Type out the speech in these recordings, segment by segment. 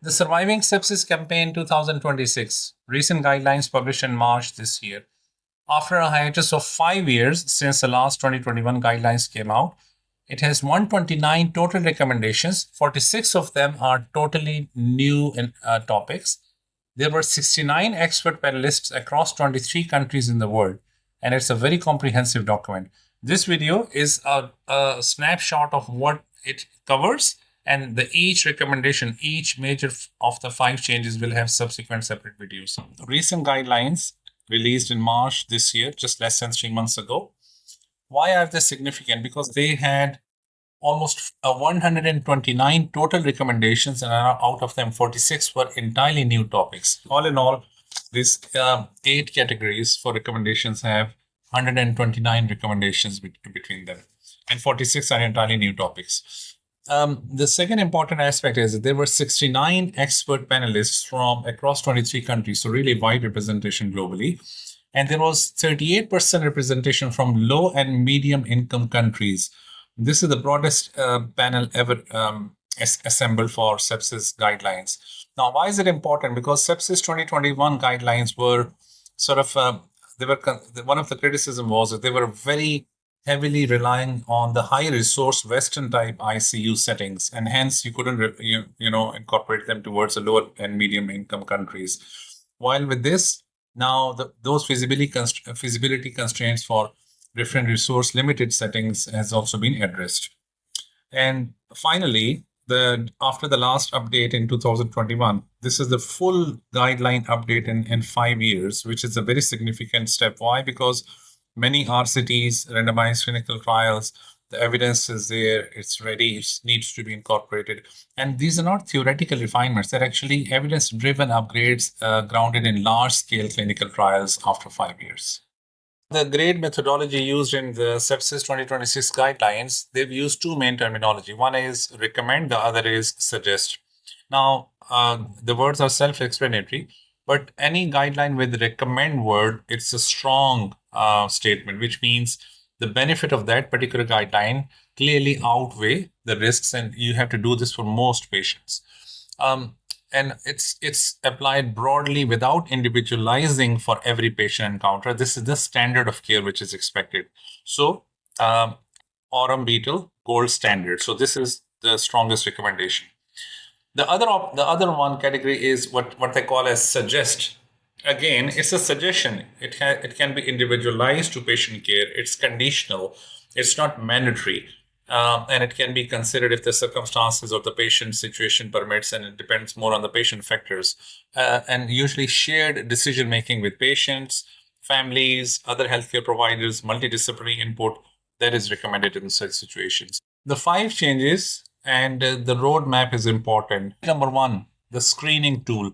The Surviving Sepsis Campaign 2026, recent guidelines published in March this year. After a hiatus of 5 years since the last 2021 guidelines came out, it has 129 total recommendations. 46 of them are totally new topics. There were 69 expert panelists across 23 countries in the world, and it's a very comprehensive document. This video is a snapshot of what it covers, and each recommendation, each major of the 5 changes will have subsequent separate videos. Recent guidelines released in March this year, just less than 3 months ago. Why are they significant? Because they had almost 129 total recommendations, and out of them, 46 were entirely new topics. All in all, these 8 categories for recommendations have 129 recommendations between them, and 46 are entirely new topics. The second important aspect is that there were 69 expert panelists from across 23 countries, so really wide representation globally. And there was 38% representation from low and medium income countries. This is the broadest panel ever assembled for sepsis guidelines. Now, why is it important? Because sepsis 2021 guidelines were sort of, one of the criticism was that they were very heavily relying on the high resource Western type ICU settings, and hence you couldn't incorporate them towards the lower and medium income countries. While with this, now those feasibility constraints for different resource limited settings has also been addressed. And finally, after the last update in 2021, this is the full guideline update in 5 years, which is a very significant step. Why? Because many RCTs, randomized clinical trials, the evidence is there, it's ready, it needs to be incorporated. And these are not theoretical refinements, they're actually evidence-driven upgrades grounded in large-scale clinical trials after 5 years. The grade methodology used in the Sepsis 2026 guidelines, they've used 2 main terminology. One is recommend, the other is suggest. Now, the words are self-explanatory, but any guideline with recommend word, it's a strong statement, which means the benefit of that particular guideline clearly outweigh the risks, and you have to do this for most patients. And it's applied broadly without individualizing for every patient encounter. This is the standard of care which is expected. So, Aurum Beetle, gold standard. So this is the strongest recommendation. The other one category is what they call as suggest. Again, it's a suggestion. It can be individualized to patient care. It's conditional. It's not mandatory. And it can be considered if the circumstances or the patient situation permits, and it depends more on the patient factors. And usually shared decision-making with patients, families, other healthcare providers, multidisciplinary input that is recommended in such situations. The 5 changes and the roadmap is important. Number 1, the screening tool.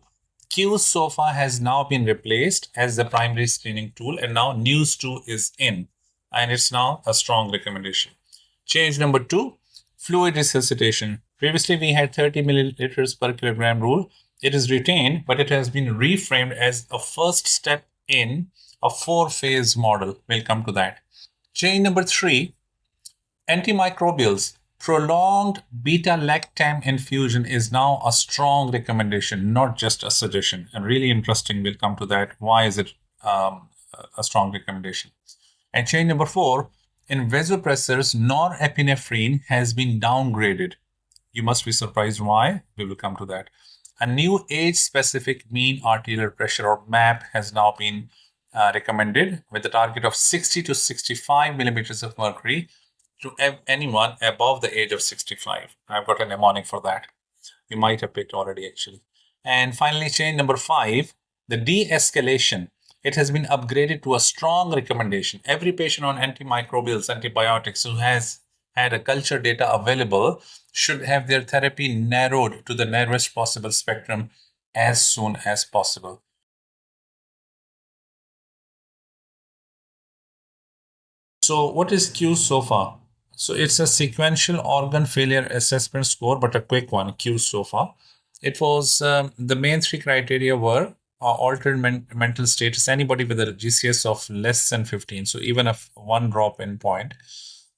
qSOFA has now been replaced as the primary screening tool, and now NEWS2 is in, and it's now a strong recommendation. Change number 2, fluid resuscitation. Previously, we had 30 milliliters per kilogram rule. It is retained, but it has been reframed as a first step in a 4-phase model. We'll come to that. Change number 3, antimicrobials. Prolonged Beta-Lactam infusion is now a strong recommendation, not just a suggestion. And really interesting, we'll come to that. Why is it a strong recommendation? And change number 4, in vasopressors, norepinephrine has been downgraded. You must be surprised why. We will come to that. A new age-specific mean arterial pressure, or MAP, has now been recommended with a target of 60 to 65 millimeters of mercury to anyone above the age of 65. I've got a mnemonic for that. You might have picked already, actually. And finally, change number 5, the de-escalation. It has been upgraded to a strong recommendation. Every patient on antimicrobials, antibiotics, who has had a culture data available should have their therapy narrowed to the narrowest possible spectrum as soon as possible. So what is qSOFA? So it's a sequential organ failure assessment score, but a quick one, qSOFA. It was, the main 3 criteria were altered mental status, anybody with a GCS of less than 15, so even a 1 drop in point,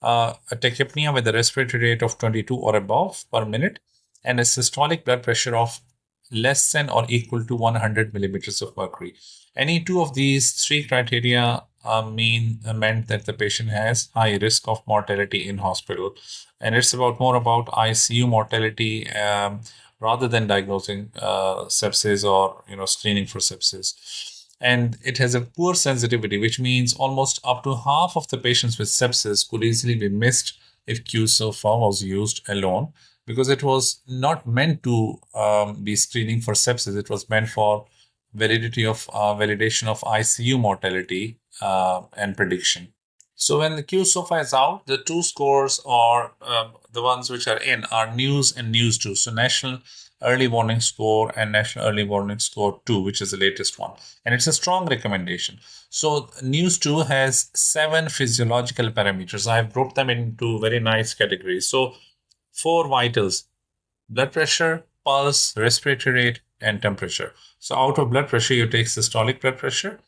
a tachypnea with a respiratory rate of 22 or above per minute, and a systolic blood pressure of less than or equal to 100 millimeters of mercury. Any two of these three criteria meant that the patient has high risk of mortality in hospital. And it's more about ICU mortality rather than diagnosing sepsis or screening for sepsis. And it has a poor sensitivity, which means almost up to half of the patients with sepsis could easily be missed if qSOFA was used alone, because it was not meant to be screening for sepsis. It was meant for validation of ICU mortality and prediction. So when the qSOFA is out, the two scores are the ones which are in are NEWS and NEWS2. So National Early Warning Score and National Early Warning Score 2, which is the latest one. And it's a strong recommendation. So NEWS2 has 7 physiological parameters. I have grouped them into very nice categories. So 4 vitals: blood pressure, pulse, respiratory rate, and temperature. So out of blood pressure, you take systolic blood pressure,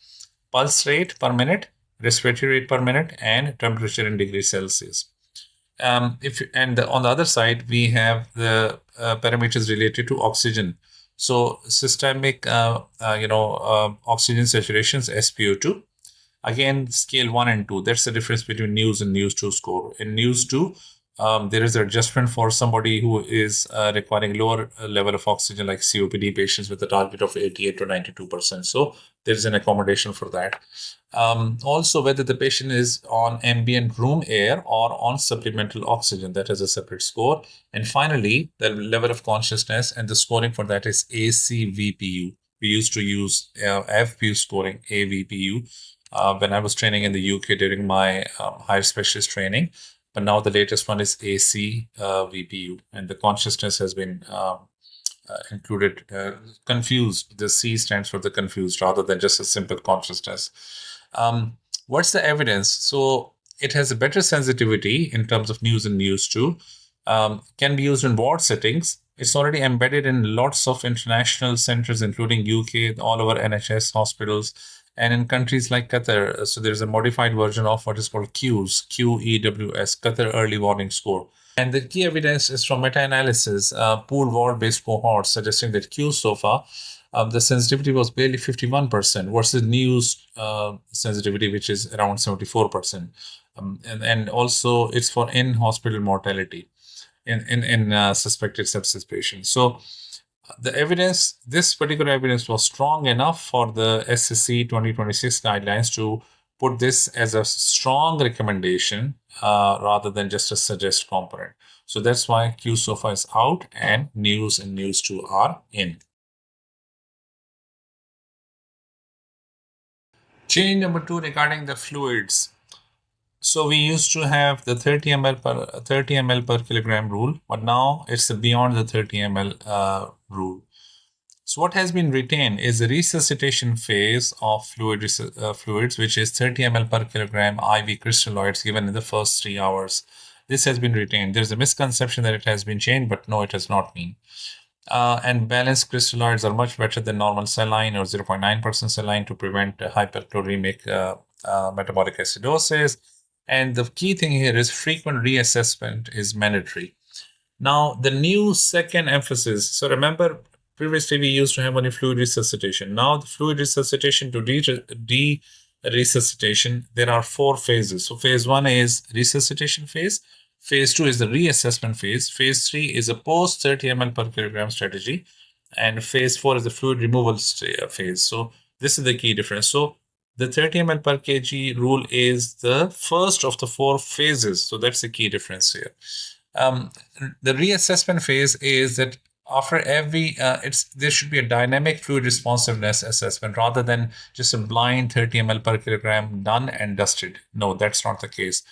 pulse rate per minute, respiratory rate per minute, and temperature in degrees Celsius. On the other side, we have the parameters related to oxygen. So systemic, oxygen saturations, SpO2. Again, scale 1 and 2. That's the difference between NEWS and NEWS2 score. In NEWS2, there is an adjustment for somebody who is requiring lower level of oxygen, like COPD patients with a target of 88 to 92%. So there is an accommodation for that. Also, whether the patient is on ambient room air or on supplemental oxygen, that has a separate score. And finally, the level of consciousness, and the scoring for that is ACVPU. We used to use FPU scoring, AVPU, when I was training in the UK during my higher specialist training. But now the latest one is ACVPU, and the consciousness has been included, confused. The C stands for the confused rather than just a simple consciousness. What's the evidence? So it has a better sensitivity in terms of NEWS and NEWS2. Can be used in ward settings. It's already embedded in lots of international centers, including UK, all over NHS hospitals, and in countries like Qatar. So there's a modified version of what is called QEWS, QEWS, Qatar Early Warning Score. And the key evidence is from meta-analysis, pooled ward-based cohorts suggesting that qSOFA, the sensitivity was barely 51% versus NEWS sensitivity, which is around 74%. And also it's for in-hospital mortality in suspected sepsis patients. So the evidence, this particular evidence was strong enough for the SSC 2026 guidelines to put this as a strong recommendation rather than just a suggest component. So that's why qSOFA is out and NEWS and NEWS2 are in. Change number 2 regarding the fluids. So we used to have the 30 ml per kilogram rule, but now it's beyond the 30 ml rule. So what has been retained is the resuscitation phase of fluids, which is 30 ml per kilogram IV crystalloids given in the first 3 hours. This has been retained. There's a misconception that it has been changed, but no, it has not been. And balanced crystalloids are much better than normal saline or 0.9% saline to prevent hyperchloremic metabolic acidosis. And the key thing here is frequent reassessment is mandatory. Now, the new second emphasis. So remember, previously we used to have only fluid resuscitation. Now, the fluid resuscitation to de-resuscitation, there are 4 phases. So phase 1 is resuscitation phase. Phase 2 is the reassessment phase. Phase 3 is a post 30 ml per kilogram strategy. And phase 4 is the fluid removal phase. So this is the key difference. So the 30 ml per kg rule is the first of the 4 phases. So that's the key difference here. The reassessment phase is that after every, there should be a dynamic fluid responsiveness assessment rather than just a blind 30 ml per kilogram done and dusted. No, that's not the case.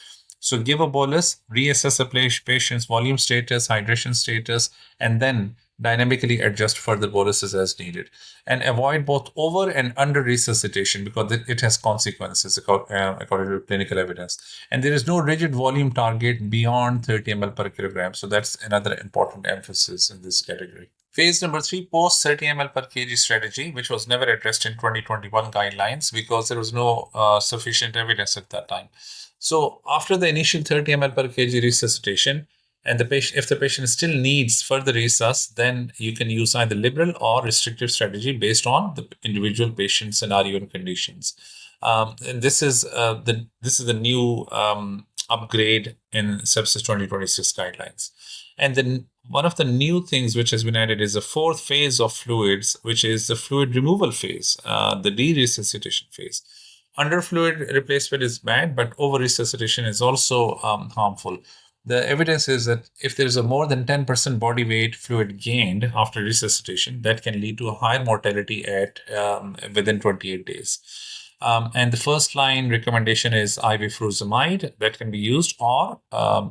So give a bolus, reassess a patient's volume status, hydration status, and then dynamically adjust further boluses as needed. And avoid both over and under resuscitation because it has consequences according to clinical evidence. And there is no rigid volume target beyond 30 ml per kilogram. So that's another important emphasis in this category. Phase number 3, post 30 ml per kg strategy, which was never addressed in 2021 guidelines because there was no sufficient evidence at that time. So after the initial 30 ml per kg resuscitation, And the patient, if the patient still needs further resus, then you can use either liberal or restrictive strategy based on the individual patient scenario and conditions. And this is the new upgrade in Sepsis 2026 guidelines. And then one of the new things which has been added is the fourth phase of fluids, which is the fluid removal phase, the de-resuscitation phase. Under fluid replacement is bad, but over resuscitation is also harmful. The evidence is that if there is a more than 10% body weight fluid gained after resuscitation, that can lead to a higher mortality at within 28 days. And the first line recommendation is IV furosemide that can be used, or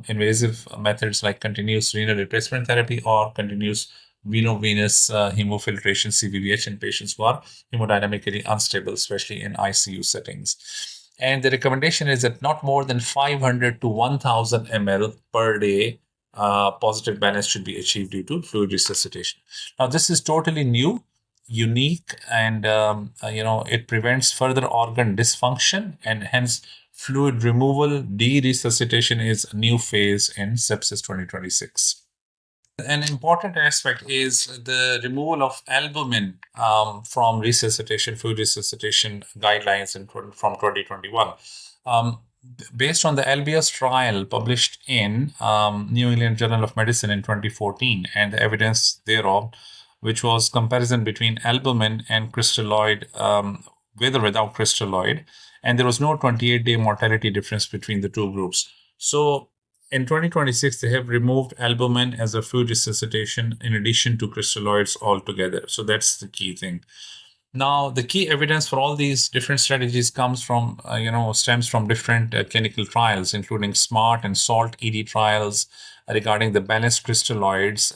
invasive methods like continuous renal replacement therapy or continuous veno-venous hemofiltration CVVH in patients who are hemodynamically unstable, especially in ICU settings. And the recommendation is that not more than 500 to 1000 ml per day positive balance should be achieved due to fluid resuscitation. Now, this is totally new, unique, and it prevents further organ dysfunction, and hence fluid removal de-resuscitation is a new phase in Sepsis 2026. An important aspect is the removal of albumin from resuscitation, fluid resuscitation guidelines from 2021. Based on the LBS trial published in New England Journal of Medicine in 2014 and the evidence thereof, which was comparison between albumin and crystalloid, with or without crystalloid, and there was no 28-day mortality difference between the two groups. So in 2026, they have removed albumin as a fluid resuscitation in addition to crystalloids altogether. So that's the key thing. Now, the key evidence for all these different strategies comes from, stems from different clinical trials, including SMART and SALT ED trials regarding the balanced crystalloids,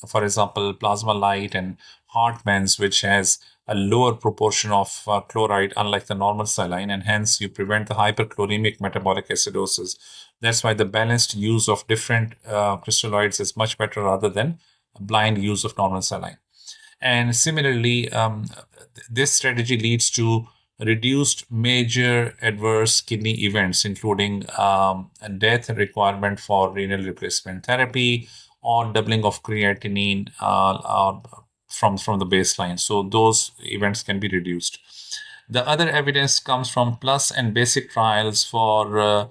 for example, Plasma Light and Hartmann's, which has a lower proportion of chloride, unlike the normal saline, and hence you prevent the hyperchloremic metabolic acidosis. That's why the balanced use of different crystalloids is much better rather than blind use of normal saline. And similarly, this strategy leads to reduced major adverse kidney events, including a death requirement for renal replacement therapy or doubling of creatinine from the baseline. So those events can be reduced. The other evidence comes from PLUS and BASIC trials for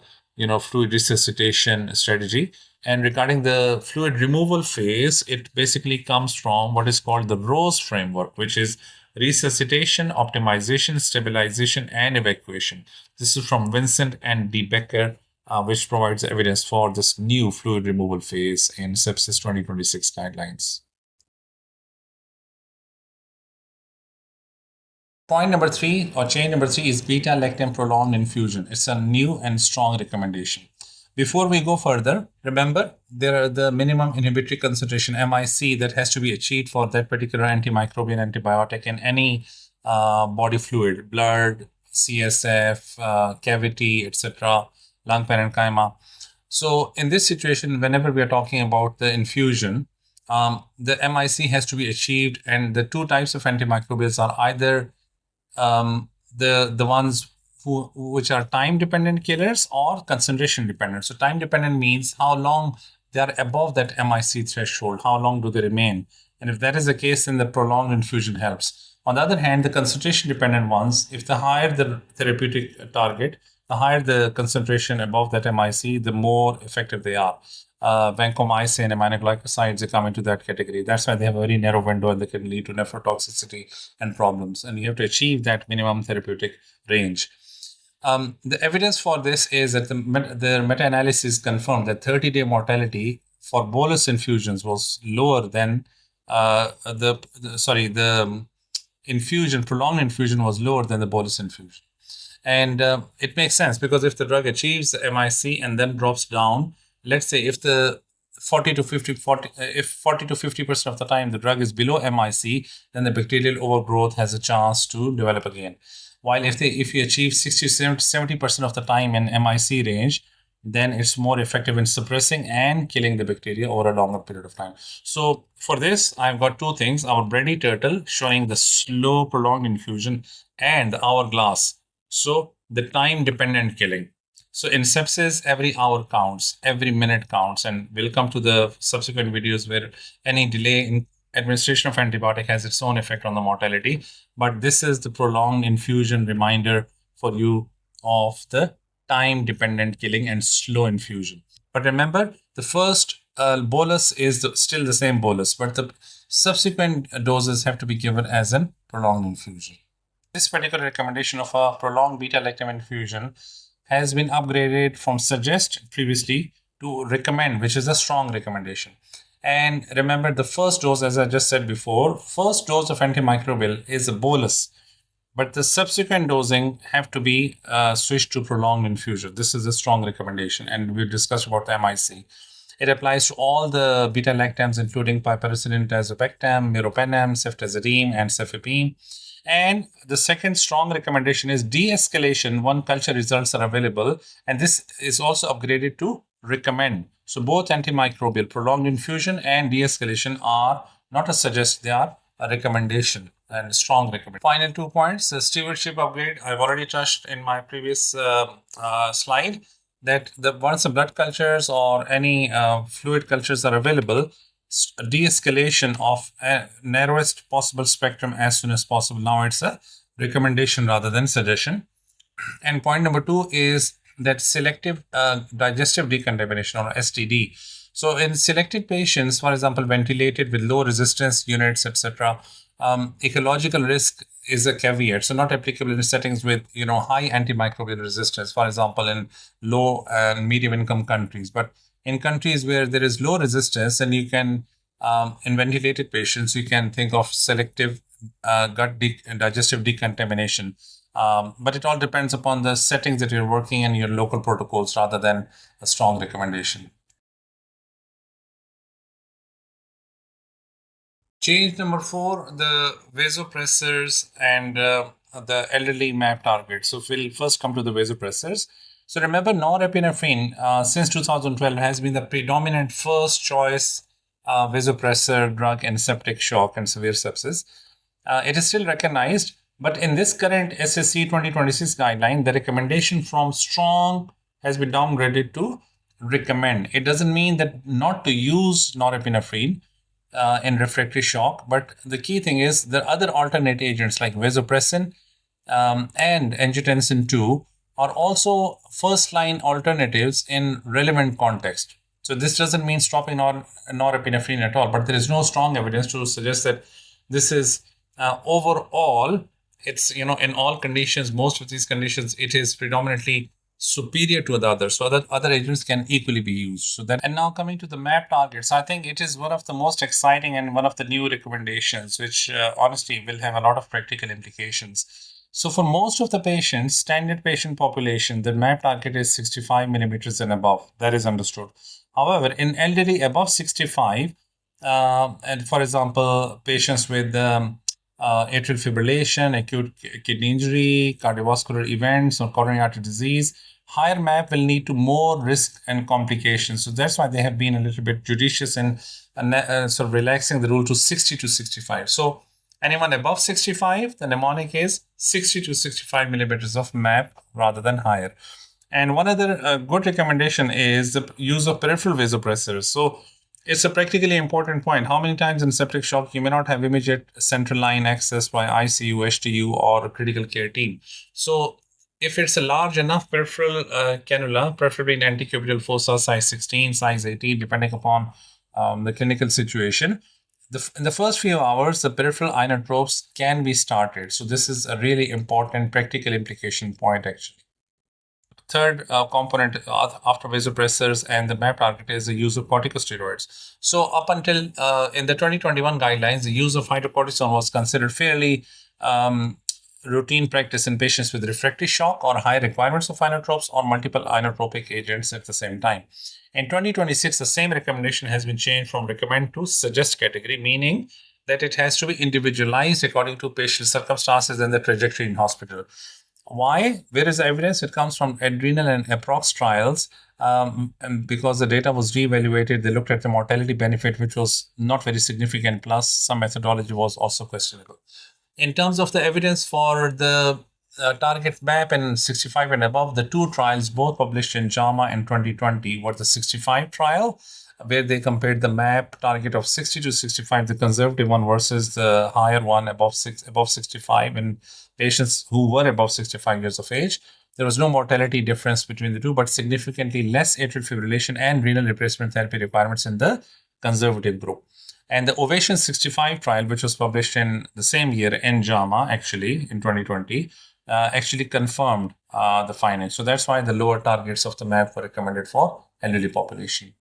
fluid resuscitation strategy. And regarding the fluid removal phase, it basically comes from what is called the ROSE framework, which is resuscitation, optimization, stabilization, and evacuation. This is from Vincent and D. Becker, which provides evidence for this new fluid removal phase in Sepsis 2026 guidelines. Point number 3, or chain number 3, is Beta-Lactam prolonged infusion. It's a new and strong recommendation. Before we go further, remember there are the minimum inhibitory concentration MIC that has to be achieved for that particular antimicrobial antibiotic in any body fluid, blood, CSF, cavity, etc., lung parenchyma. So in this situation, whenever we are talking about the infusion, the MIC has to be achieved, and the two types of antimicrobials are either the ones which are time-dependent killers or concentration-dependent. So time-dependent means how long they are above that MIC threshold, how long do they remain? And if that is the case, then the prolonged infusion helps. On the other hand, the concentration-dependent ones, if the higher the therapeutic target, the higher the concentration above that MIC, the more effective they are. Vancomycin, aminoglycosides, they come into that category. That's why they have a very narrow window and they can lead to nephrotoxicity and problems. And you have to achieve that minimum therapeutic range. The evidence for this is that the meta-analysis confirmed that 30-day mortality for bolus infusions was lower than the prolonged infusion was lower than the bolus infusion. And it makes sense because if the drug achieves the MIC and then drops down, let's say if the 40 to 50% of the time the drug is below MIC, then the bacterial overgrowth has a chance to develop again. While if you achieve 60 to 70% of the time in MIC range, then it's more effective in suppressing and killing the bacteria over a longer period of time. So for this, I've got two things: our Brady turtle showing the slow prolonged infusion and the hourglass, so the time-dependent killing. So in sepsis, every hour counts, every minute counts, and we'll come to the subsequent videos where any delay in administration of antibiotic has its own effect on the mortality. But this is the prolonged infusion reminder for you of the time-dependent killing and slow infusion. But remember, the first bolus is still the same bolus, but the subsequent doses have to be given as a prolonged infusion. This particular recommendation of a prolonged beta-lactam infusion has been upgraded from suggest previously to recommend, which is a strong recommendation. And remember, the first dose, as I just said before, first dose of antimicrobial is a bolus, but the subsequent dosing have to be switched to prolonged infusion. This is a strong recommendation, and we discussed about the MIC. It applies to all the beta-lactams, including piperacillin, tazobactam, meropenem, ceftazidime, and cefepime. And the second strong recommendation is de-escalation. One culture results are available, and this is also upgraded to recommend. So both antimicrobial, prolonged infusion, and de-escalation are not a suggest, they are a recommendation and strong recommendation. Final 2 points, the stewardship upgrade. I've already touched in my previous slide that once the blood cultures or any fluid cultures are available, de-escalation of narrowest possible spectrum as soon as possible. Now it's a recommendation rather than suggestion. And point number 2 is that selective digestive decontamination, or STD. So in selected patients, for example, ventilated with low resistance units, etc., ecological risk is a caveat. So not applicable in settings with high antimicrobial resistance, for example, in low and medium income countries. But in countries where there is low resistance, and you can, in ventilated patients, you can think of selective digestive decontamination. But it all depends upon the settings that you're working in, your local protocols, rather than a strong recommendation. Change number 4, the vasopressors and the elderly MAP target. So we'll first come to the vasopressors. So remember, norepinephrine since 2012 has been the predominant first choice vasopressor drug in septic shock and severe sepsis. It is still recognized, but in this current SSC 2026 guideline, the recommendation from strong has been downgraded to recommend. It doesn't mean that not to use norepinephrine in refractory shock, but the key thing is the other alternate agents like vasopressin and angiotensin 2 are also first-line alternatives in relevant context. So this doesn't mean stopping norepinephrine at all, but there is no strong evidence to suggest that this is overall, it's, in all conditions, most of these conditions, it is predominantly superior to the others. So that other agents can equally be used. So that, and now coming to the MAP targets, I think it is one of the most exciting and one of the new recommendations, which honestly will have a lot of practical implications. So for most of the patients, standard patient population, the MAP target is 65 millimeters and above. That is understood. However, in elderly above 65, and for example, patients with atrial fibrillation, acute kidney injury, cardiovascular events, or coronary artery disease, higher MAP will lead to more risk and complications. So that's why they have been a little bit judicious in sort of relaxing the rule to 60 to 65. So anyone above 65, the mnemonic is 60 to 65 millimeters of MAP rather than higher. And one other good recommendation is the use of peripheral vasopressors. So it's a practically important point. How many times in septic shock you may not have immediate central line access by ICU, HTU, or a critical care team. So if it's a large enough peripheral cannula, preferably in anticubital fossa size 16, size 18, depending upon the clinical situation, in the first few hours, the peripheral inotropes can be started. So this is a really important practical implication point, actually. Third component after vasopressors and the MAP target is the use of corticosteroids. So up until in the 2021 guidelines, the use of hydrocortisone was considered fairly routine practice in patients with refractory shock or high requirements of inotropes or multiple inotropic agents at the same time. In 2026, the same recommendation has been changed from recommend to suggest category, meaning that it has to be individualized according to patient circumstances and the trajectory in hospital. Why? Where is the evidence? It comes from adrenal and approx trials, and because the data was reevaluated, they looked at the mortality benefit, which was not very significant, plus some methodology was also questionable. In terms of the evidence for the target MAP and 65 and above, the two trials both published in JAMA in 2020 were the 65 trial, where they compared the MAP target of 60 to 65, the conservative one, versus the higher one above 65 in patients who were above 65 years of age. There was no mortality difference between the two, but significantly less atrial fibrillation and renal replacement therapy requirements in the conservative group. And the Ovation 65 trial, which was published in the same year in JAMA, actually in 2020, actually confirmed the findings. So that's why the lower targets of the MAP were recommended for elderly population.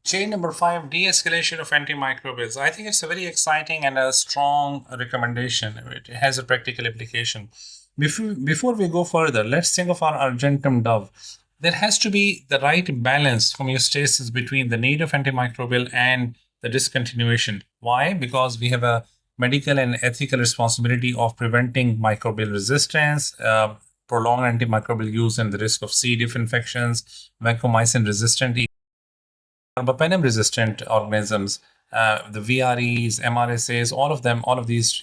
Chain number 5, de-escalation of antimicrobials. I think it's a very exciting and a strong recommendation. It has a practical application. Before we go further, let's think of our Argentum dove. There has to be the right balance homeostasis between the need of antimicrobial and the discontinuation. Why? Because we have a medical and ethical responsibility of preventing microbial resistance, prolonged antimicrobial use, and the risk of C. diff infections, vancomycin resistant, carbapenem resistant organisms, the VREs, MRSAs, all of these,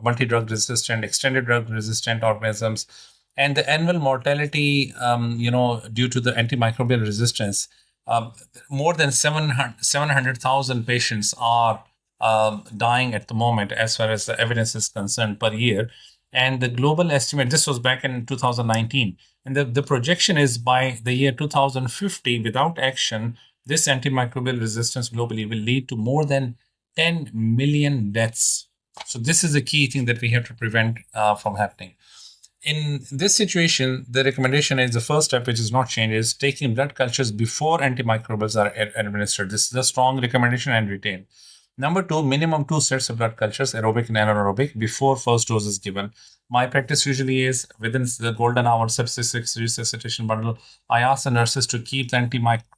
multi-drug resistant, extended drug resistant organisms, and the annual mortality, due to the antimicrobial resistance, more than 700,000 patients are dying at the moment, as far as the evidence is concerned, per year. And the global estimate, this was back in 2019, and the projection is by the year 2050, without action, this antimicrobial resistance globally will lead to more than 10 million deaths. So this is a key thing that we have to prevent from happening. In this situation, the recommendation is the first step, which is not changed, is taking blood cultures before antimicrobials are administered. This is a strong recommendation and retain. Number 2, minimum 2 sets of blood cultures, aerobic and anaerobic, before first dose is given. My practice usually is within the golden hour sepsis resuscitation bundle, I ask the nurses to keep the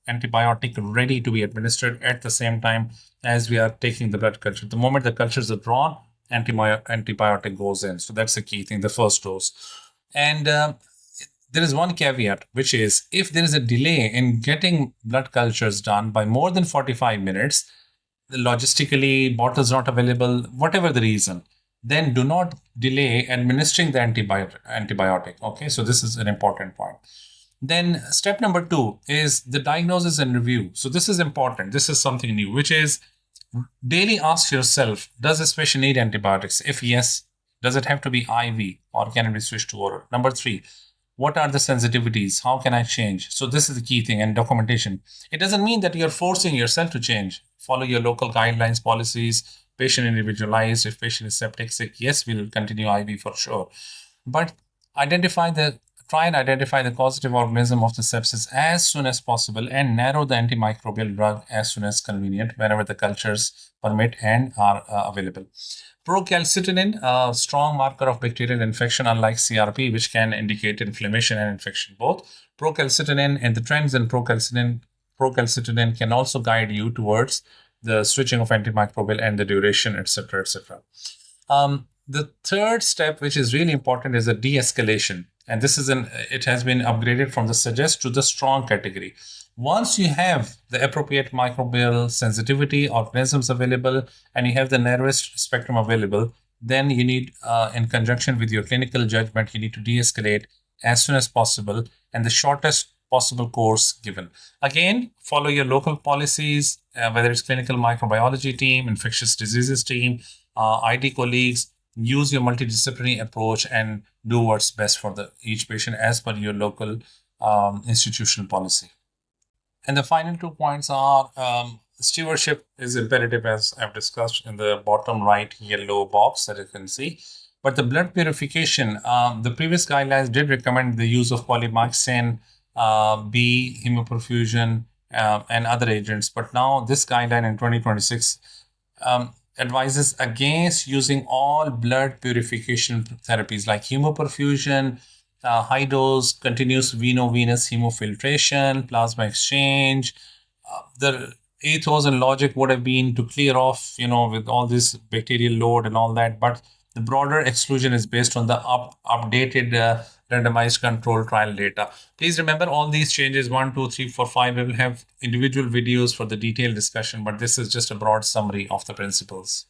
antibiotic ready to be administered at the same time as we are taking the blood culture. The moment the cultures are drawn, antibiotic goes in. So that's the key thing, the first dose. And there is one caveat, which is if there is a delay in getting blood cultures done by more than 45 minutes, logistically, bottles not available, whatever the reason, then do not delay administering the antibiotic. Okay, so this is an important point. Then step number 2 is the diagnosis and review. So this is important. This is something new, which is daily ask yourself, does this patient need antibiotics? If yes, does it have to be IV or can it be switched to oral? Number 3, what are the sensitivities? How can I change? So this is the key thing, and documentation. It doesn't mean that you're forcing yourself to change. Follow your local guidelines, policies, patient individualized. If patient is septic sick, yes, we'll continue IV for sure. But try and identify the causative organism of the sepsis as soon as possible and narrow the antimicrobial drug as soon as convenient whenever the cultures permit and are available. Procalcitonin, a strong marker of bacterial infection, unlike CRP, which can indicate inflammation and infection both. Procalcitonin and the trends in procalcitonin can also guide you towards the switching of antimicrobial and the duration, etc., etc. The third step, which is really important, is a de-escalation. And it has been upgraded from the suggest to the strong category. Once you have the appropriate microbial sensitivity organisms available and you have the narrowest spectrum available, then you need, in conjunction with your clinical judgment, you need to de-escalate as soon as possible and the shortest possible course given. Again, follow your local policies, whether it's clinical microbiology team, infectious diseases team, ID colleagues. Use your multidisciplinary approach and do what's best for each patient as per your local institutional policy. And the final 2 points are stewardship is imperative, as I've discussed in the bottom right yellow box that you can see. But the blood purification, the previous guidelines did recommend the use of polymyxin, B, hemoperfusion, and other agents. But now this guideline in 2026 advises against using all blood purification therapies like hemoperfusion, high dose continuous veno-venous hemofiltration, plasma exchange. The ethos and logic would have been to clear off, with all this bacterial load and all that, but the broader exclusion is based on the updated randomized control trial data. Please remember all these changes 1, 2, 3, 4, 5. We will have individual videos for the detailed discussion, but this is just a broad summary of the principles.